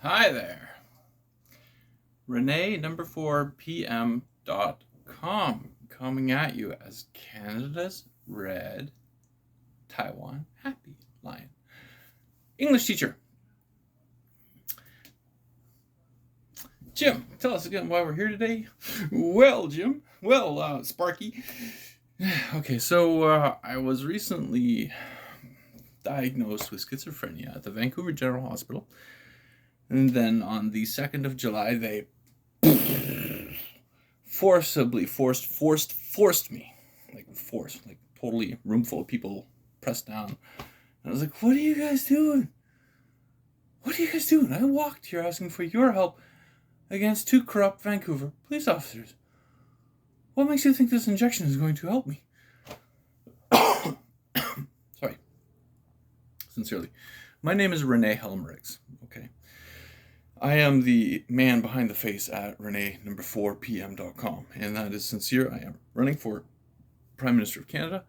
Hi there. Rene4pm.ca coming at you as Canada's red Taiwan happy lion. English teacher. Jim, tell us again why we're here today. Well, Jim. Well, Sparky. Okay, so I was recently diagnosed with schizophrenia at the Vancouver General Hospital. And then on the 2nd of July, they forced me. Like totally room full of people pressed down. And I was like, what are you guys doing? What are you guys doing? I walked here asking for your help against 2 corrupt Vancouver police officers. What makes you think this injection is going to help me? Sorry. Sincerely. My name is Rene Helmerichs, okay? I am the man behind the face at Rene4pm.com, and that is sincere. I am running for Prime Minister of Canada,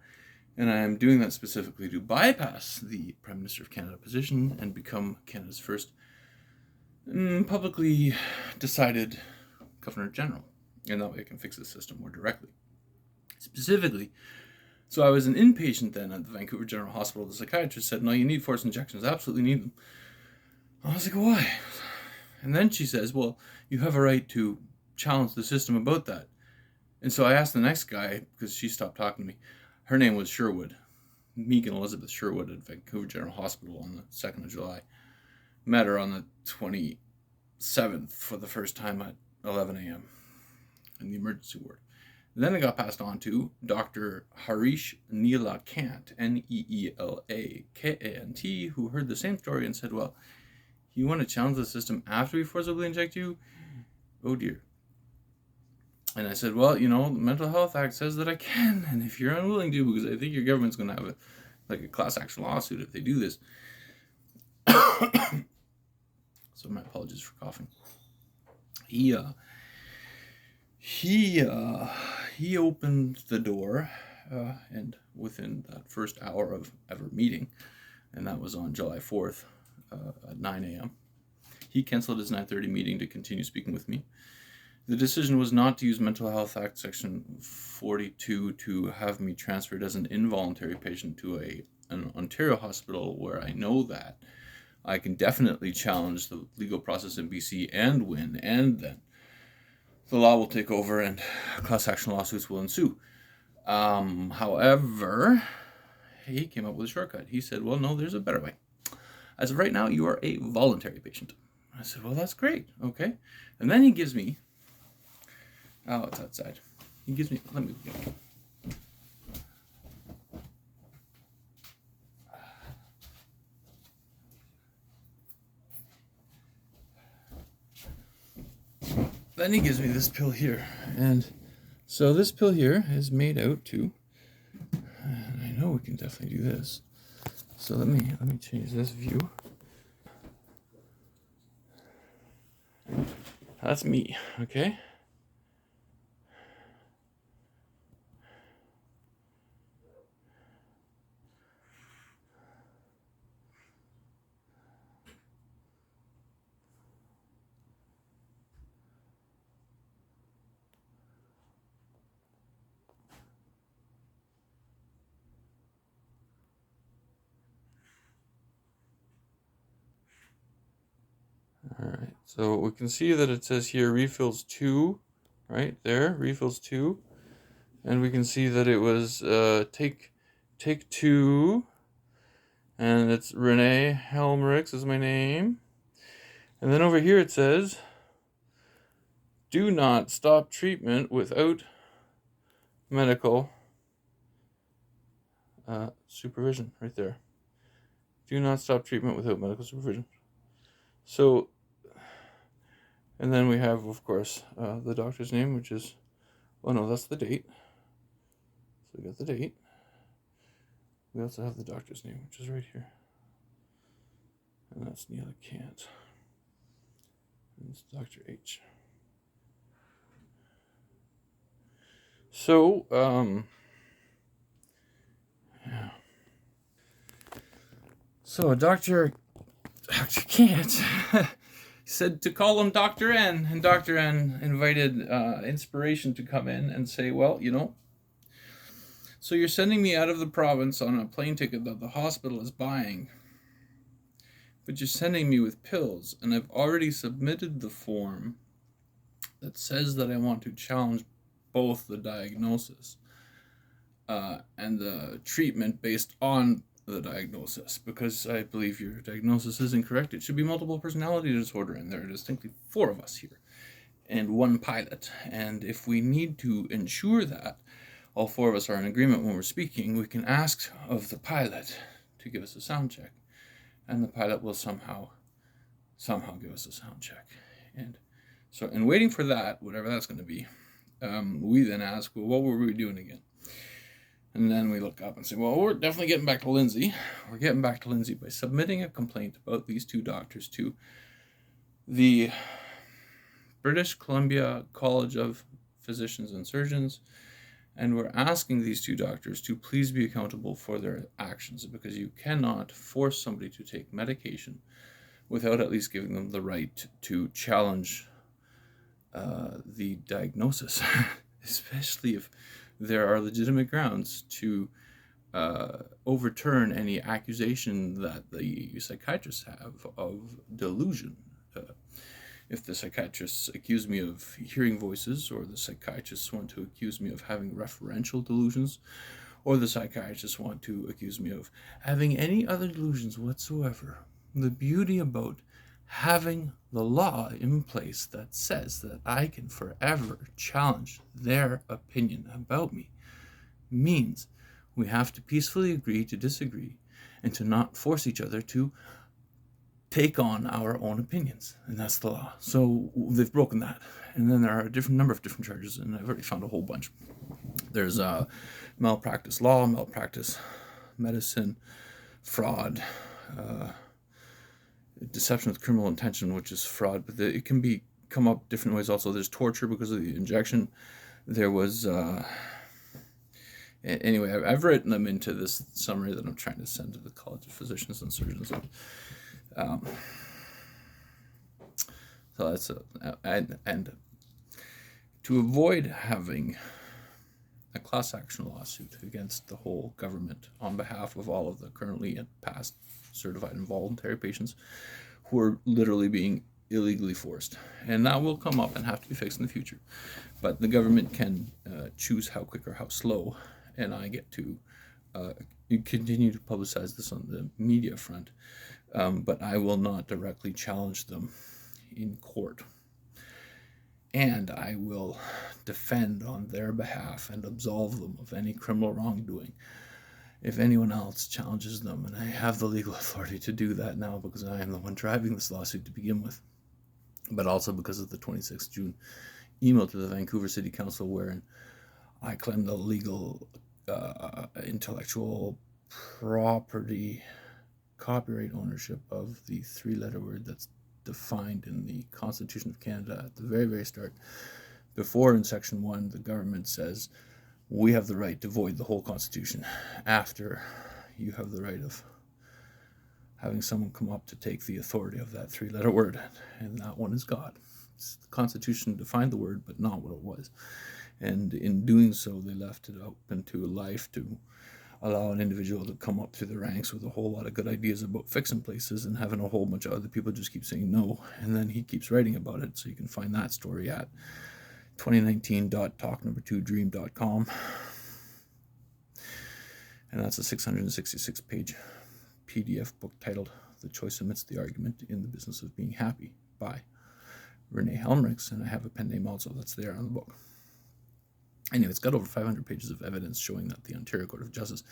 and I am doing that specifically to bypass the Prime Minister of Canada position and become Canada's first publicly decided Governor General, and that way I can fix the system more directly. Specifically, so I was an inpatient then at the Vancouver General Hospital. The psychiatrist said, no, you need forced injections, absolutely need them. I was like, why? And then she says, well, you have a right to challenge the system about that. And so I asked the next guy, because she stopped talking to me. Her name was Sherwood, Megan Elizabeth Sherwood at Vancouver General Hospital on the 2nd of July. Met her on the 27th for the first time at 11 a.m. in the emergency ward. And then I got passed on to Dr. Harish Neelakant, Neelakant, who heard the same story and said, well, you want to challenge the system after we forcibly inject you? Oh dear. And I said, well, the Mental Health Act says that I can, and if you're unwilling to, because I think your government's going to have a class action lawsuit if they do this. So my apologies for coughing. He opened the door, and within that first hour of ever meeting, and that was on July 4th at 9 a.m., he canceled his 9:30 meeting to continue speaking with me. The decision was not to use Mental Health Act Section 42 to have me transferred as an involuntary patient to an Ontario hospital where I know that I can definitely challenge the legal process in BC and win, and then the law will take over and class action lawsuits will ensue. However, he came up with a shortcut. He said, well, no, there's a better way. As of right now, you are a voluntary patient. I said, well, that's great. Okay. And then he gives me, it's outside. He gives me, let me get it. Then he gives me this pill here. And so this pill here is made out to, and I know we can definitely do this. So let me change this view. That's me, okay? All right, so we can see that it says here refills 2, right there, refills 2. And we can see that it was take 2, and it's Rene Helmerichs is my name. And then over here it says, do not stop treatment without medical supervision, right there. Do not stop treatment without medical supervision. So, and then we have, of course, the doctor's name, which is, well, no, that's the date. So we got the date. We also have the doctor's name, which is right here. And that's Neelakant. And it's Dr. H. So, yeah. So Dr. Kant said to call him Dr. N, and Dr. N invited Inspiration to come in and say, well, so you're sending me out of the province on a plane ticket that the hospital is buying, but you're sending me with pills, and I've already submitted the form that says that I want to challenge both the diagnosis and the treatment based on the diagnosis, because I believe your diagnosis is incorrect. It should be multiple personality disorder, and there are distinctly 4 of us here and 1 pilot. And if we need to ensure that all 4 of us are in agreement when we're speaking, we can ask of the pilot to give us a sound check, and the pilot will somehow give us a sound check. And so in waiting for that, whatever that's going to be, we then ask, well, what were we doing again? And then we look up and say, well, we're definitely getting back to Lindsay. We're getting back to Lindsay by submitting a complaint about these 2 doctors to the British Columbia College of Physicians and Surgeons. And we're asking these 2 doctors to please be accountable for their actions, because you cannot force somebody to take medication without at least giving them the right to challenge the diagnosis, especially if there are legitimate grounds to overturn any accusation that the psychiatrists have of delusion. If the psychiatrists accuse me of hearing voices, or the psychiatrists want to accuse me of having referential delusions, or the psychiatrists want to accuse me of having any other delusions whatsoever, the beauty about having the law in place that says that I can forever challenge their opinion about me means we have to peacefully agree to disagree and to not force each other to take on our own opinions. And that's the law. So they've broken that. And then there are a number of different charges, and I've already found a whole bunch. There's malpractice law, malpractice medicine, fraud, deception with criminal intention, which is fraud, but it can come up different ways also. There's torture because of the injection. There was anyway, I've written them into this summary that I'm trying to send to the College of Physicians and Surgeons. So that's and to avoid having a class action lawsuit against the whole government on behalf of all of the currently and past certified involuntary patients who are literally being illegally forced. And that will come up and have to be fixed in the future. But the government can choose how quick or how slow, and I get to continue to publicize this on the media front, but I will not directly challenge them in court. And I will defend on their behalf and absolve them of any criminal wrongdoing if anyone else challenges them. And I have the legal authority to do that now because I am the one driving this lawsuit to begin with, but also because of the 26th June email to the Vancouver City Council wherein I claim the legal intellectual property copyright ownership of the 3-letter word that's defined in the Constitution of Canada at the very, very start. Before, in Section 1, the government says we have the right to void the whole Constitution. After, you have the right of having someone come up to take the authority of that 3-letter word, and that one is God. The Constitution defined the word, but not what it was. And in doing so, they left it open to life to allow an individual to come up through the ranks with a whole lot of good ideas about fixing places, and having a whole bunch of other people just keep saying no. And then he keeps writing about it, so you can find that story at 2019.talk2dream.com. And that's a 666-page PDF book titled The Choice Amidst the Argument in the Business of Being Happy by Rene Helmerichs, and I have a pen name also that's there on the book. Anyway, it's got over 500 pages of evidence showing that the Ontario Court of Justice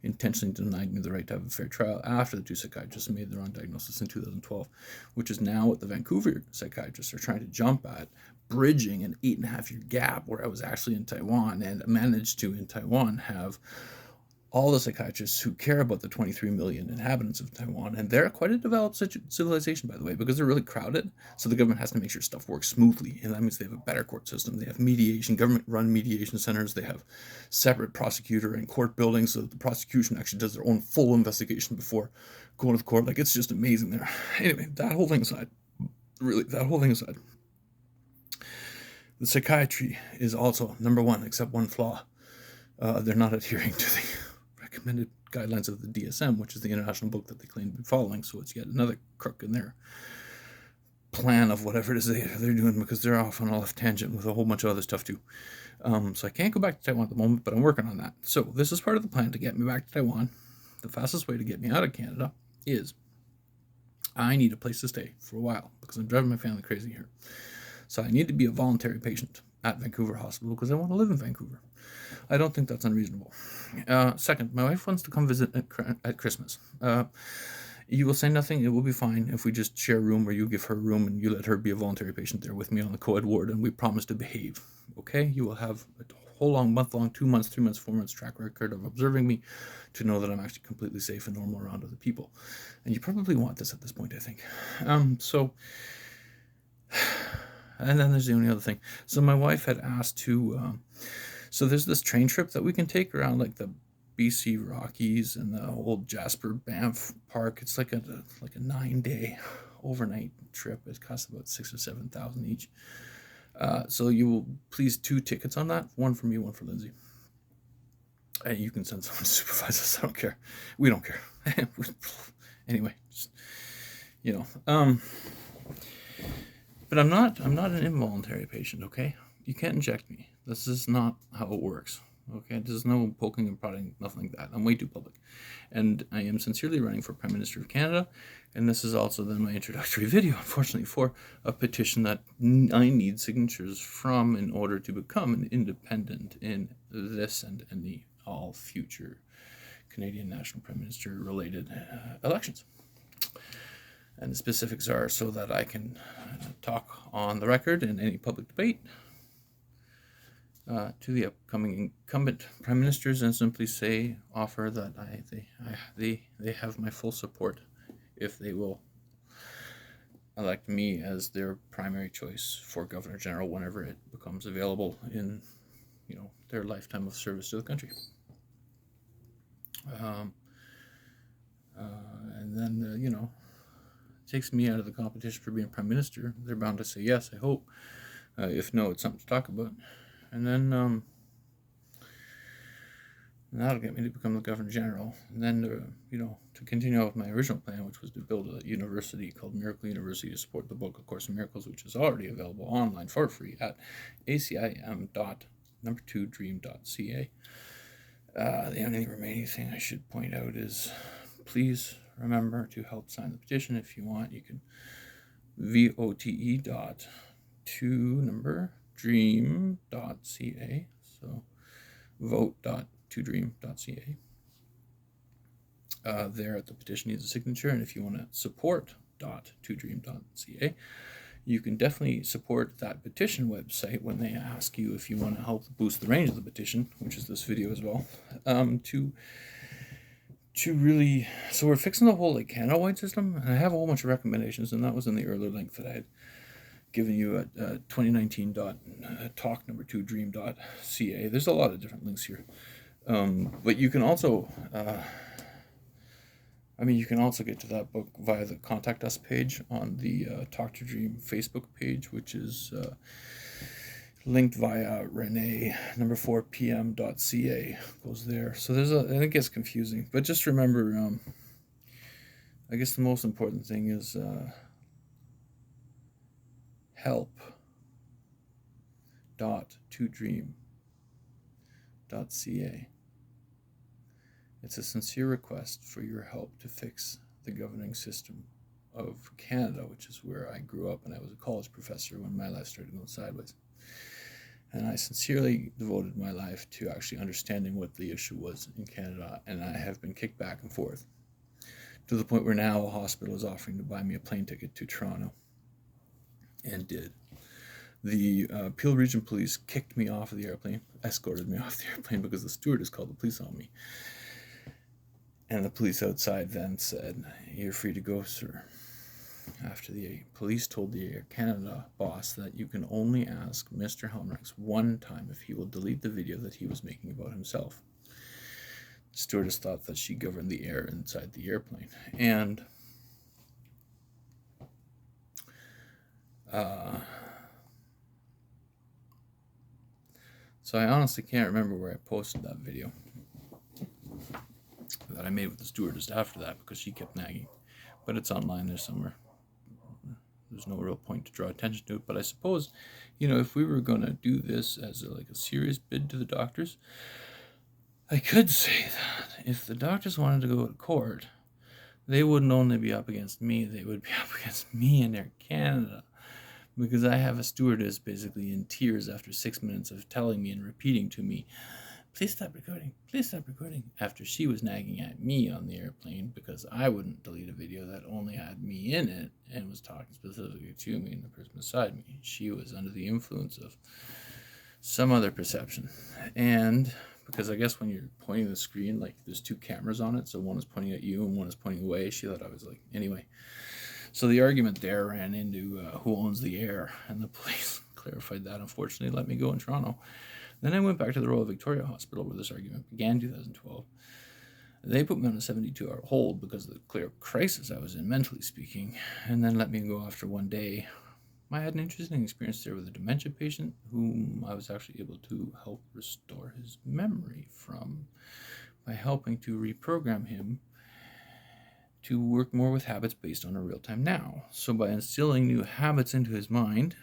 intentionally denied me the right to have a fair trial after the 2 psychiatrists made their own diagnosis in 2012, which is now what the Vancouver psychiatrists are trying to jump at, bridging an 8.5-year gap where I was actually in Taiwan and managed to, in Taiwan, have all the psychiatrists who care about the 23 million inhabitants of Taiwan. And they're quite a developed civilization, by the way, because they're really crowded. So the government has to make sure stuff works smoothly. And that means they have a better court system. They have mediation, government-run mediation centers. They have separate prosecutor and court buildings so that the prosecution actually does their own full investigation before going to the court. Like, it's just amazing there. Anyway, that whole thing aside, really, that whole thing aside, the psychiatry is also number one, except one flaw. They're not adhering to the recommended guidelines of the DSM, which is the international book that they claim to be following. So it's yet another crook in their plan of whatever it is they're doing, because they're off on a left tangent with a whole bunch of other stuff too. So I can't go back to Taiwan at the moment, but I'm working on that. So this is part of the plan to get me back to Taiwan. The fastest way to get me out of Canada is I need a place to stay for a while, because I'm driving my family crazy here. So I need to be a voluntary patient at Vancouver Hospital because I want to live in Vancouver. I don't think that's unreasonable. Second, my wife wants to come visit at Christmas. You will say nothing. It will be fine if we just share a room, where you give her a room and you let her be a voluntary patient there with me on the co-ed ward, and we promise to behave. Okay? You will have a whole long, month-long, 2 months, 3 months, 4 months track record of observing me to know that I'm actually completely safe and normal around other people. And you probably want this at this point, I think. And then there's the only other thing. So my wife had asked to, so there's this train trip that we can take around like the BC Rockies and the old Jasper Banff Park. It's like a 9-day overnight trip. It costs about $6,000 or $7,000 each. So you will please 2 tickets on that. One for me, one for Lindsay. You can send someone to supervise us. I don't care. We don't care. Anyway, just, but I'm not an involuntary patient, okay? You can't inject me. This is not how it works, okay? There's no poking and prodding, nothing like that. I'm way too public. And I am sincerely running for Prime Minister of Canada, and this is also then my introductory video, unfortunately, for a petition that I need signatures from in order to become an independent in this and the all future Canadian National Prime Minister related elections. And the specifics are so that I can talk on the record in any public debate to the upcoming incumbent prime ministers, and simply offer that they have my full support if they will elect me as their primary choice for Governor General whenever it becomes available in their lifetime of service to the country. And then takes me out of the competition for being prime minister. They're bound to say yes, I hope. If no, it's something to talk about. And then that'll get me to become the Governor General. And then to continue with my original plan, which was to build a university called Miracle University to support the book, A Course in Miracles, which is already available online for free at acim.2dream.ca. The only remaining thing I should point out is, please remember to help sign the petition. If you want, you can vote.2dream.ca. So vote.2dream.ca. There at the petition needs a signature, and if you want to support .2dream.ca, you can definitely support that petition website when they ask you if you want to help boost the range of the petition, which is this video as well, to really, so we're fixing the whole Canada-wide system, and I have a whole bunch of recommendations, and that was in the earlier link that I had given you at 2019.talk2dream.ca. There's a lot of different links here, but you can also get to that book via the Contact Us page on the Talk to Dream Facebook page, which is linked via Rene4pm.ca. Goes there. So and it gets confusing, but just remember, I guess the most important thing is help.2dream.ca. It's a sincere request for your help to fix the governing system of Canada, which is where I grew up, and I was a college professor when my life started going sideways. And I sincerely devoted my life to actually understanding what the issue was in Canada, and I have been kicked back and forth to the point where now a hospital is offering to buy me a plane ticket to Toronto, and did. The Peel Region Police kicked me off of the airplane, escorted me off the airplane because the stewardess called the police on me. And the police outside then said, "You're free to go, sir." After the police told the Air Canada boss that you can only ask Mr. Helmerichs one time if he will delete the video that he was making about himself. The stewardess thought that she governed the air inside the airplane. And So I honestly can't remember where I posted that video that I made with the stewardess after that, because she kept nagging. But it's online there somewhere. There's no real point to draw attention to it. But I suppose, if we were going to do this as a serious bid to the doctors, I could say that if the doctors wanted to go to court, they wouldn't only be up against me, they would be up against me and Air Canada. Because I have a stewardess basically in tears after 6 minutes of telling me and repeating to me, please stop recording, after she was nagging at me on the airplane because I wouldn't delete a video that only had me in it and was talking specifically to me and the person beside me. She was under the influence of some other perception. And because I guess when you're pointing the screen, there's two cameras on it, so one is pointing at you and one is pointing away, she thought I was anyway. So the argument there ran into who owns the air, and the police clarified that, unfortunately, let me go in Toronto. Then I went back to the Royal Victoria Hospital where this argument began in 2012. They put me on a 72-hour hold because of the clear crisis I was in, mentally speaking, and then let me go after one day. I had an interesting experience there with a dementia patient whom I was actually able to help restore his memory from by helping to reprogram him to work more with habits based on a real-time now. So by instilling new habits into his mind,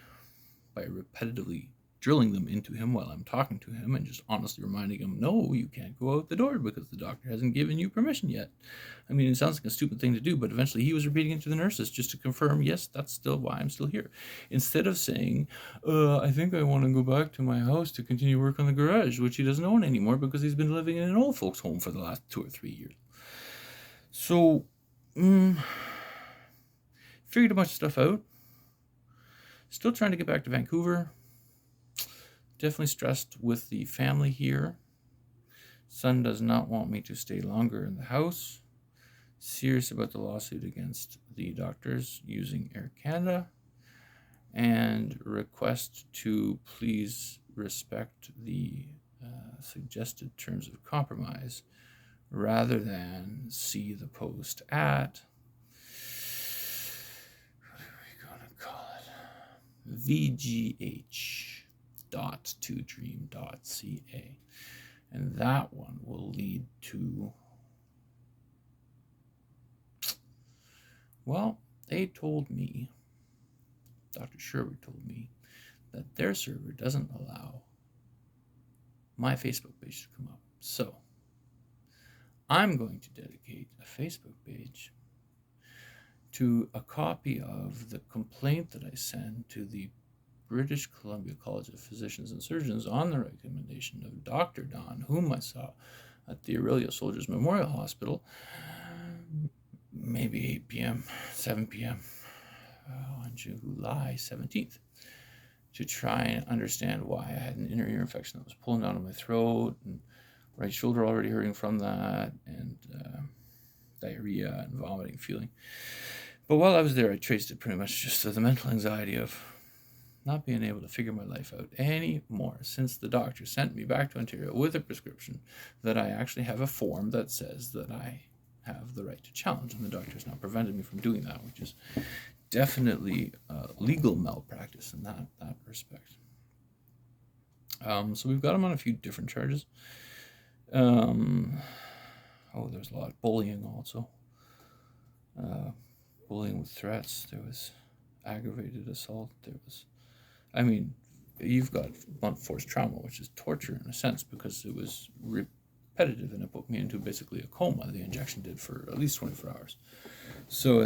by repetitively drilling them into him while I'm talking to him and just honestly reminding him, no, you can't go out the door because the doctor hasn't given you permission yet. I mean, it sounds like a stupid thing to do, but eventually he was repeating it to the nurses just to confirm, yes, that's still why I'm still here. Instead of saying, I think I want to go back to my house to continue work on the garage, which he doesn't own anymore because he's been living in an old folks home for the last 2 or 3 years. So, figured a bunch of stuff out. Still trying to get back to Vancouver. Definitely stressed with the family here. Son does not want me to stay longer in the house. Serious about the lawsuit against the doctors using Air Canada. And request to please respect the suggested terms of compromise rather than see the post at, what are we going to call it, vgh.2dream.ca. And that one will lead to, well, they told me, Dr. Sherwood told me, that their server doesn't allow my Facebook page to come up. So I'm going to dedicate a Facebook page to a copy of the complaint that I sent to the British Columbia College of Physicians and Surgeons on the recommendation of Dr. Don, whom I saw at the Aurelia Soldiers Memorial Hospital, maybe 8 p.m., 7 p.m. On July 17th, to try and understand why I had an inner ear infection that was pulling down on my throat, and right shoulder already hurting from that, and diarrhea and vomiting feeling. But while I was there, I traced it pretty much just to the mental anxiety of not being able to figure my life out anymore, since the doctor sent me back to Ontario with a prescription that I actually have a form that says that I have the right to challenge, and the doctor has now prevented me from doing that, which is definitely legal malpractice in that respect. So we've got him on a few different charges. There's a lot of bullying also. Bullying with threats. There was aggravated assault. You've got blunt force trauma, which is torture in a sense, because it was repetitive and it put me into basically a coma. The injection did for at least 24 hours. So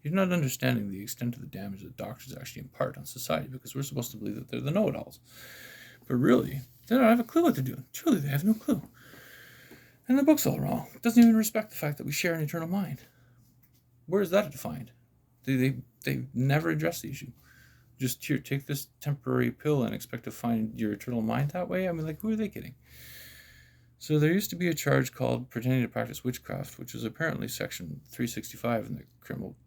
you're not understanding the extent of the damage that doctors actually impart on society, because we're supposed to believe that they're the know-it-alls. But really, they don't have a clue what they're doing. Truly, they have no clue. And the book's all wrong. It doesn't even respect the fact that we share an eternal mind. Where is that defined? They never address the issue. Just here, take this temporary pill and expect to find your eternal mind that way? Who are they kidding? So there used to be a charge called pretending to practice witchcraft, which was apparently section 365 in the criminal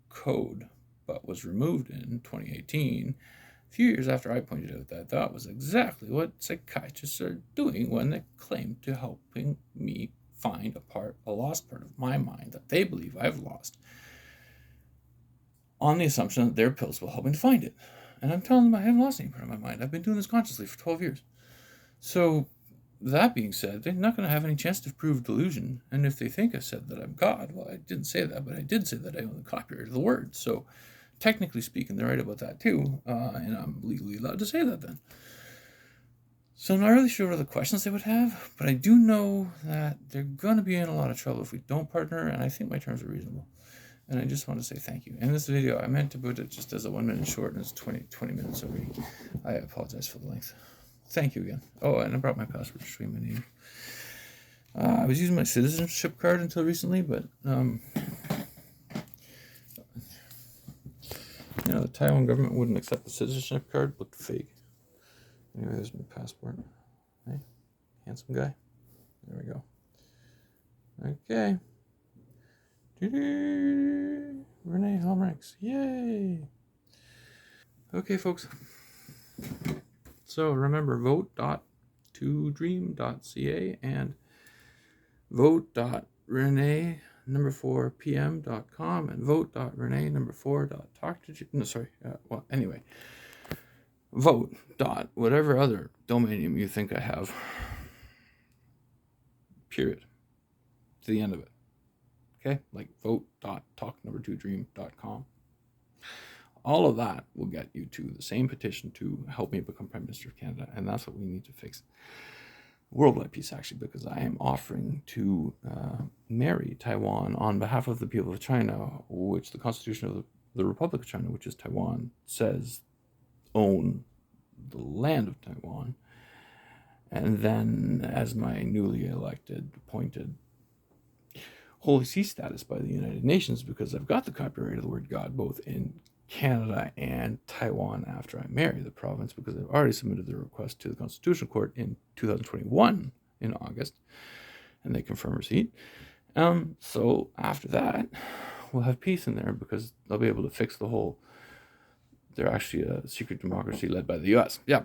code, but was removed in 2018, a few years after I pointed out that that was exactly what psychiatrists are doing when they claim to helping me find a lost part of my mind that they believe I've lost on the assumption that their pills will help me to find it. And I'm telling them I haven't lost any part of my mind. I've been doing this consciously for 12 years. So, that being said, they're not going to have any chance to prove delusion. And if they think I said that I'm God, well, I didn't say that, but I did say that I own the copyright of the word. So, technically speaking, they're right about that too. And I'm legally allowed to say that then. So I'm not really sure what other questions they would have, but I do know that they're going to be in a lot of trouble if we don't partner, and I think my terms are reasonable. And I just want to say thank you. And this video, I meant to put it just as a 1 minute short, and it's 20 minutes already. I apologize for the length. Thank you again. Oh, and I brought my password to show you my name. I was using my citizenship card until recently, but the Taiwan government wouldn't accept the citizenship card. Looked fake. Anyway, there's my passport. Hey, handsome guy. There we go. Okay. Rene Helmerichs. Yay. Okay, folks. So remember, vote.2dream.ca and vote.rene4pm.com and vote.rene4.talk to. No, sorry. Anyway. Vote. Whatever other domain name you think I have. Period. To the end of it. Okay? Like vote.talk2dream.com. All of that will get you to the same petition to help me become Prime Minister of Canada, and that's what we need to fix. Worldwide peace, actually, because I am offering to marry Taiwan on behalf of the people of China, which the Constitution of the Republic of China, which is Taiwan, says own the land of Taiwan. And then, as my newly elected, appointed Holy See status by the United Nations, because I've got the copyright of the word God both in Canada and Taiwan after I marry the province, because I've already submitted the request to the Constitutional Court in 2021 in August, and they confirm receipt. So after that, we'll have peace in there, because they'll be able to fix the whole, they're actually a secret democracy led by the US. Yeah.